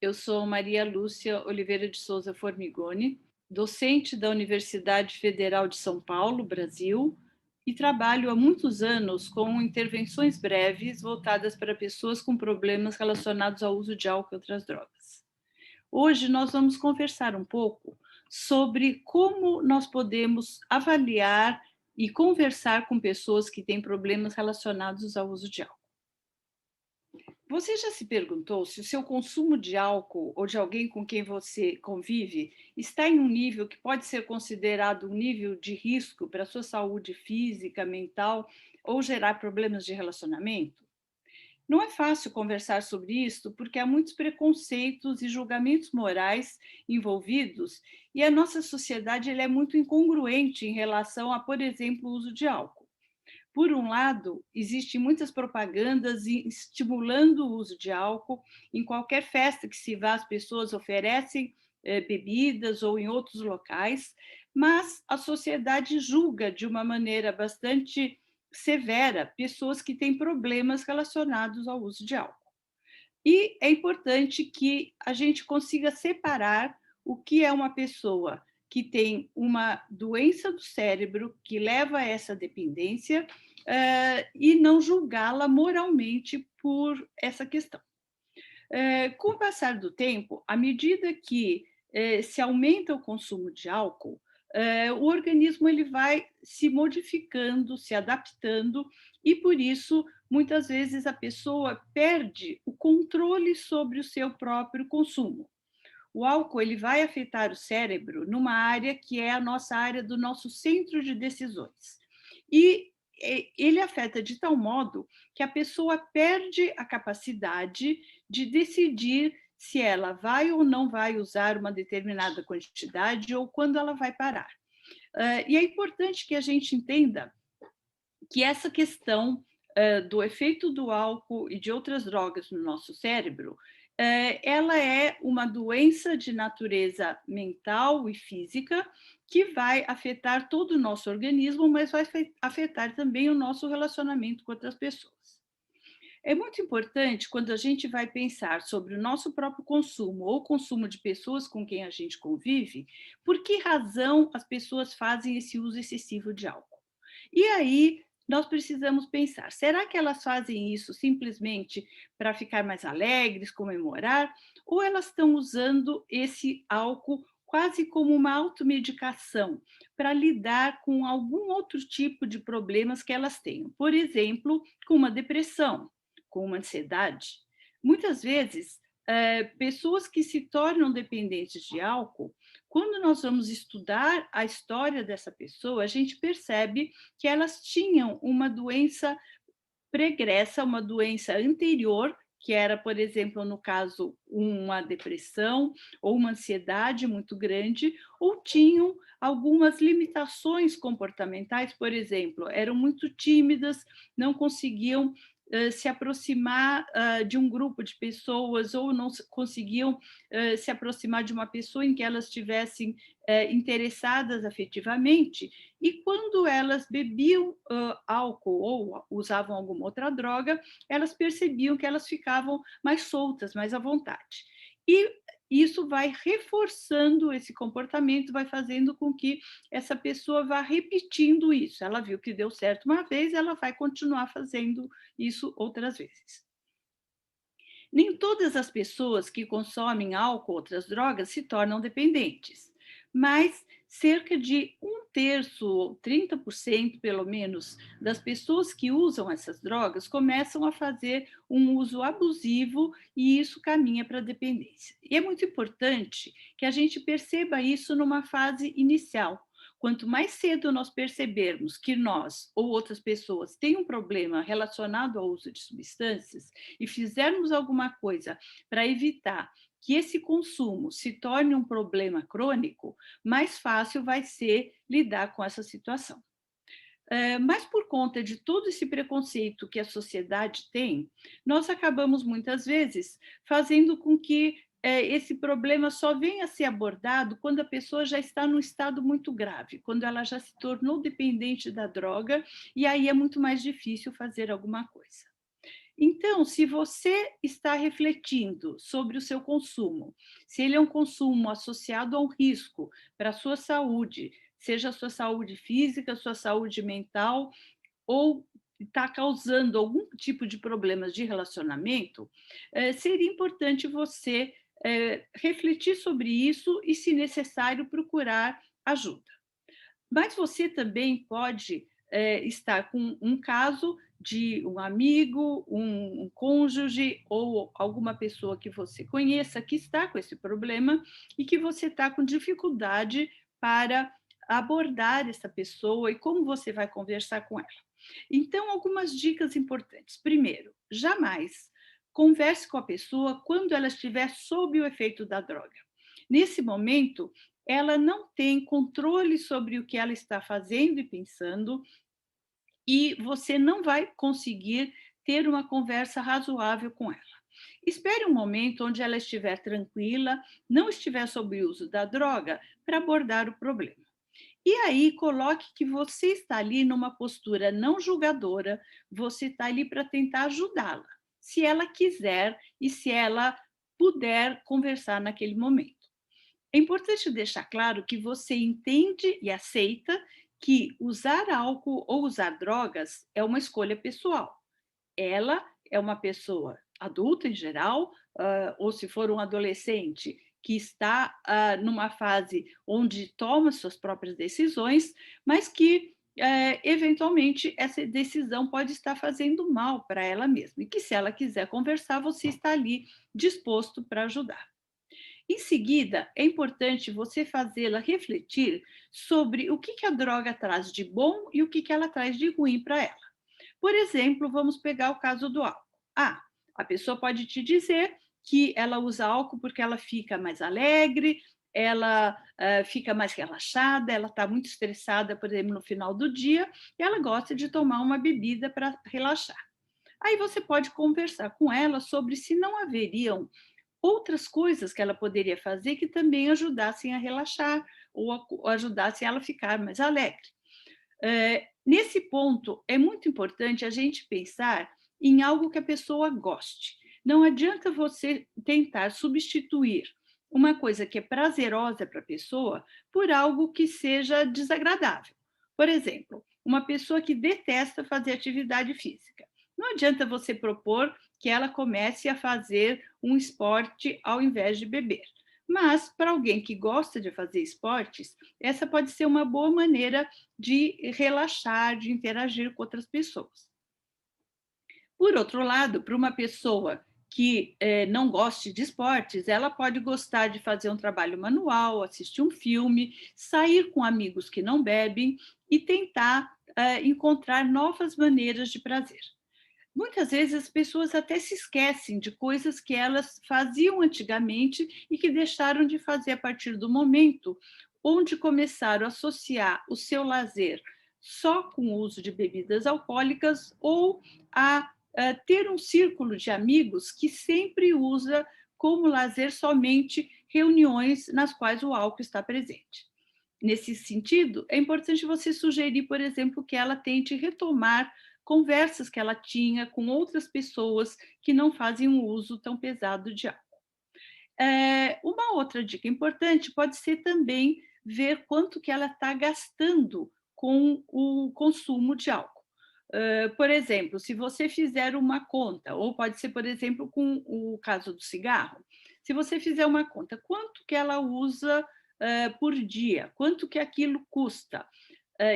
Eu sou Maria Lúcia Oliveira de Souza Formigoni, docente da Universidade Federal de São Paulo, Brasil, e trabalho há muitos anos com intervenções breves voltadas para pessoas com problemas relacionados ao uso de álcool e outras drogas. Hoje nós vamos conversar um pouco sobre como nós podemos avaliar e conversar com pessoas que têm problemas relacionados ao uso de álcool. Você já se perguntou se o seu consumo de álcool ou de alguém com quem você convive está em um nível que pode ser considerado um nível de risco para a sua saúde física, mental ou gerar problemas de relacionamento? Não é fácil conversar sobre isso porque há muitos preconceitos e julgamentos morais envolvidos e a nossa sociedade é muito incongruente em relação a, por exemplo, o uso de álcool. Por um lado, existem muitas propagandas estimulando o uso de álcool. Em qualquer festa que se vá, as pessoas oferecem bebidas ou em outros locais, mas a sociedade julga de uma maneira bastante severa pessoas que têm problemas relacionados ao uso de álcool. E é importante que a gente consiga separar o que é uma pessoa que tem uma doença do cérebro que leva a essa dependência e não julgá-la moralmente por essa questão. Com o passar do tempo, à medida que se aumenta o consumo de álcool, o organismo ele vai se modificando, se adaptando, e por isso, muitas vezes, a pessoa perde o controle sobre o seu próprio consumo. O álcool ele vai afetar o cérebro numa área que é a nossa área do nosso centro de decisões. E ele afeta de tal modo que a pessoa perde a capacidade de decidir se ela vai ou não vai usar uma determinada quantidade ou quando ela vai parar. E é importante que a gente entenda que essa questão do efeito do álcool e de outras drogas no nosso cérebro, ela é uma doença de natureza mental e física que vai afetar todo o nosso organismo, mas vai afetar também o nosso relacionamento com outras pessoas. É muito importante quando a gente vai pensar sobre o nosso próprio consumo ou consumo de pessoas com quem a gente convive, por que razão as pessoas fazem esse uso excessivo de álcool. E aí nós precisamos pensar, será que elas fazem isso simplesmente para ficar mais alegres, comemorar, ou elas estão usando esse álcool quase como uma automedicação para lidar com algum outro tipo de problemas que elas tenham, por exemplo, com uma depressão, com uma ansiedade? Muitas vezes, pessoas que se tornam dependentes de álcool, quando nós vamos estudar a história dessa pessoa, a gente percebe que elas tinham uma doença pregressa, uma doença anterior, que era, por exemplo, no caso, uma depressão ou uma ansiedade muito grande, ou tinham algumas limitações comportamentais, por exemplo, eram muito tímidas, não conseguiam se aproximar de um grupo de pessoas ou não conseguiam se aproximar de uma pessoa em que elas estivessem interessadas afetivamente, e quando elas bebiam álcool ou usavam alguma outra droga, elas percebiam que elas ficavam mais soltas, mais à vontade. E isso vai reforçando esse comportamento, vai fazendo com que essa pessoa vá repetindo isso. Ela viu que deu certo uma vez, ela vai continuar fazendo isso outras vezes. Nem todas as pessoas que consomem álcool ou outras drogas se tornam dependentes, mas cerca de um terço, ou 30% pelo menos, das pessoas que usam essas drogas começam a fazer um uso abusivo e isso caminha para a dependência. E é muito importante que a gente perceba isso numa fase inicial. Quanto mais cedo nós percebermos que nós ou outras pessoas têm um problema relacionado ao uso de substâncias, e fizermos alguma coisa para evitar que esse consumo se torne um problema crônico, mais fácil vai ser lidar com essa situação. Mas por conta de todo esse preconceito que a sociedade tem, nós acabamos muitas vezes fazendo com que esse problema só venha a ser abordado quando a pessoa já está num estado muito grave, quando ela já se tornou dependente da droga, e aí é muito mais difícil fazer alguma coisa. Então, se você está refletindo sobre o seu consumo, se ele é um consumo associado a um risco para a sua saúde, seja a sua saúde física, a sua saúde mental, ou está causando algum tipo de problemas de relacionamento, seria importante você refletir sobre isso e, se necessário, procurar ajuda. Mas você também pode estar com um caso de um amigo, um cônjuge ou alguma pessoa que você conheça que está com esse problema e que você está com dificuldade para abordar essa pessoa e como você vai conversar com ela. Então, algumas dicas importantes. Primeiro, jamais converse com a pessoa quando ela estiver sob o efeito da droga. Nesse momento, ela não tem controle sobre o que ela está fazendo e pensando, e você não vai conseguir ter uma conversa razoável com ela. Espere um momento onde ela estiver tranquila, não estiver sob o uso da droga, para abordar o problema. E aí, coloque que você está ali numa postura não julgadora, você está ali para tentar ajudá-la, se ela quiser e se ela puder conversar naquele momento. É importante deixar claro que você entende e aceita que usar álcool ou usar drogas é uma escolha pessoal. Ela é uma pessoa adulta em geral, ou se for um adolescente que está numa fase onde toma suas próprias decisões, mas que eventualmente essa decisão pode estar fazendo mal para ela mesma, e que, se ela quiser conversar, você está ali disposto para ajudar. Em seguida, é importante você fazê-la refletir sobre o que a droga traz de bom e o que ela traz de ruim para ela. Por exemplo, vamos pegar o caso do álcool. Ah, a pessoa pode te dizer que ela usa álcool porque ela fica mais alegre, ela fica mais relaxada, ela está muito estressada, por exemplo, no final do dia, e ela gosta de tomar uma bebida para relaxar. Aí você pode conversar com ela sobre se não haveriam outras coisas que ela poderia fazer que também ajudassem a relaxar ou ajudassem ela a ficar mais alegre. Nesse ponto, é muito importante a gente pensar em algo que a pessoa goste. Não adianta você tentar substituir uma coisa que é prazerosa para a pessoa por algo que seja desagradável. Por exemplo, uma pessoa que detesta fazer atividade física. Não adianta você propor que ela comece a fazer um esporte ao invés de beber. Mas, para alguém que gosta de fazer esportes, essa pode ser uma boa maneira de relaxar, de interagir com outras pessoas. Por outro lado, para uma pessoa que não goste de esportes, ela pode gostar de fazer um trabalho manual, assistir um filme, sair com amigos que não bebem e tentar encontrar novas maneiras de prazer. Muitas vezes as pessoas até se esquecem de coisas que elas faziam antigamente e que deixaram de fazer a partir do momento onde começaram a associar o seu lazer só com o uso de bebidas alcoólicas ou a ter um círculo de amigos que sempre usa como lazer somente reuniões nas quais o álcool está presente. Nesse sentido, é importante você sugerir, por exemplo, que ela tente retomar conversas que ela tinha com outras pessoas que não fazem um uso tão pesado de álcool. Uma outra dica importante pode ser também ver quanto que ela está gastando com o consumo de álcool. Por exemplo, se você fizer uma conta, ou pode ser, por exemplo, com o caso do cigarro, se você fizer uma conta, quanto que ela usa por dia, quanto que aquilo custa,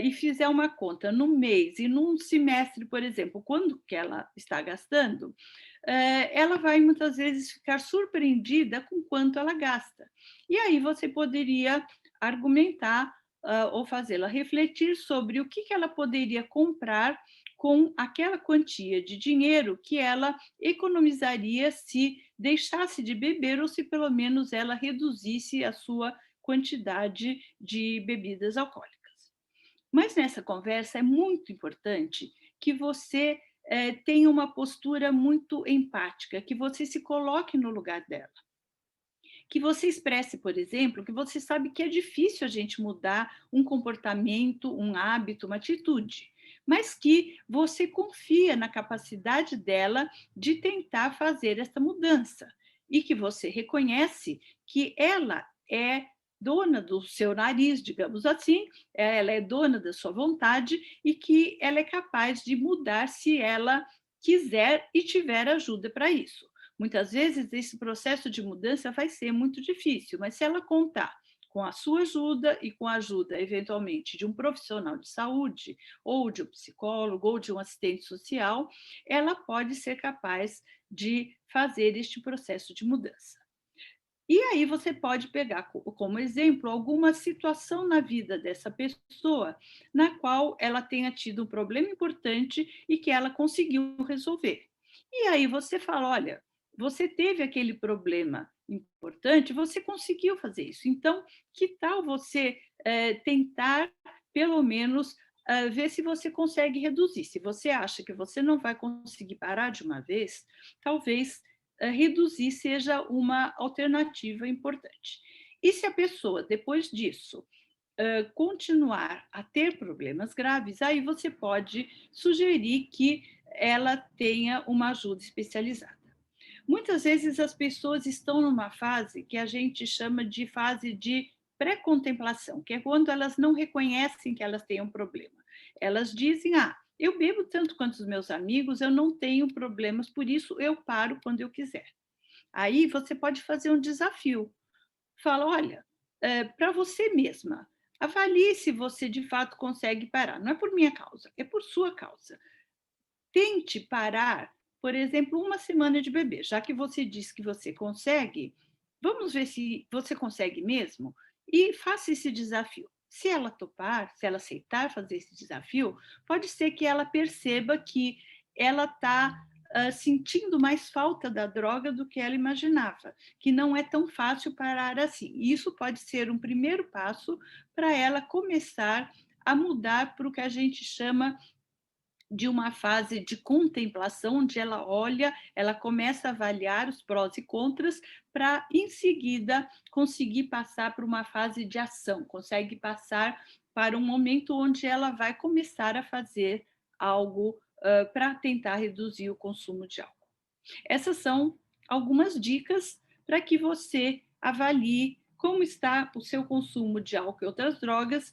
e fizer uma conta no mês e num semestre, por exemplo, quando que ela está gastando, ela vai muitas vezes ficar surpreendida com quanto ela gasta. E aí você poderia argumentar ou fazê-la refletir sobre o que ela poderia comprar com aquela quantia de dinheiro que ela economizaria se deixasse de beber ou se pelo menos ela reduzisse a sua quantidade de bebidas alcoólicas. Mas nessa conversa é muito importante que você tenha uma postura muito empática, que você se coloque no lugar dela. Que você expresse, por exemplo, que você sabe que é difícil a gente mudar um comportamento, um hábito, uma atitude. mas que você confia na capacidade dela de tentar fazer essa mudança e que você reconhece que ela é dona do seu nariz, digamos assim, ela é dona da sua vontade e que ela é capaz de mudar se ela quiser e tiver ajuda para isso. Muitas vezes esse processo de mudança vai ser muito difícil, mas se ela contar com a sua ajuda e com a ajuda, eventualmente, de um profissional de saúde, ou de um psicólogo, ou de um assistente social, ela pode ser capaz de fazer este processo de mudança. E aí você pode pegar como exemplo alguma situação na vida dessa pessoa na qual ela tenha tido um problema importante e que ela conseguiu resolver. E aí você fala: olha, você teve aquele problema importante, você conseguiu fazer isso. Então, que tal você tentar, pelo menos, ver se você consegue reduzir? Se você acha que você não vai conseguir parar de uma vez, talvez reduzir seja uma alternativa importante. E se a pessoa, depois disso, continuar a ter problemas graves, aí você pode sugerir que ela tenha uma ajuda especializada. Muitas vezes as pessoas estão numa fase que a gente chama de fase de pré-contemplação, que é quando elas não reconhecem que elas têm um problema. Elas dizem: ah, eu bebo tanto quanto os meus amigos, eu não tenho problemas, por isso eu paro quando eu quiser. Aí você pode fazer um desafio. Fala: olha, para você mesma, avalie se você de fato consegue parar. Não é por minha causa, é por sua causa. Tente parar, por exemplo, uma semana de bebê. Já que você diz que você consegue, vamos ver se você consegue mesmo e faça esse desafio. Se ela topar, se ela aceitar fazer esse desafio, pode ser que ela perceba que ela está sentindo mais falta da droga do que ela imaginava, que não é tão fácil parar assim. E isso pode ser um primeiro passo para ela começar a mudar para o que a gente chama de uma fase de contemplação, onde ela olha, ela começa a avaliar os prós e contras, para em seguida conseguir passar para uma fase de ação, consegue passar para um momento onde ela vai começar a fazer algo para tentar reduzir o consumo de álcool. Essas são algumas dicas para que você avalie como está o seu consumo de álcool e outras drogas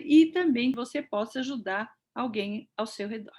e também você possa ajudar alguém ao seu redor.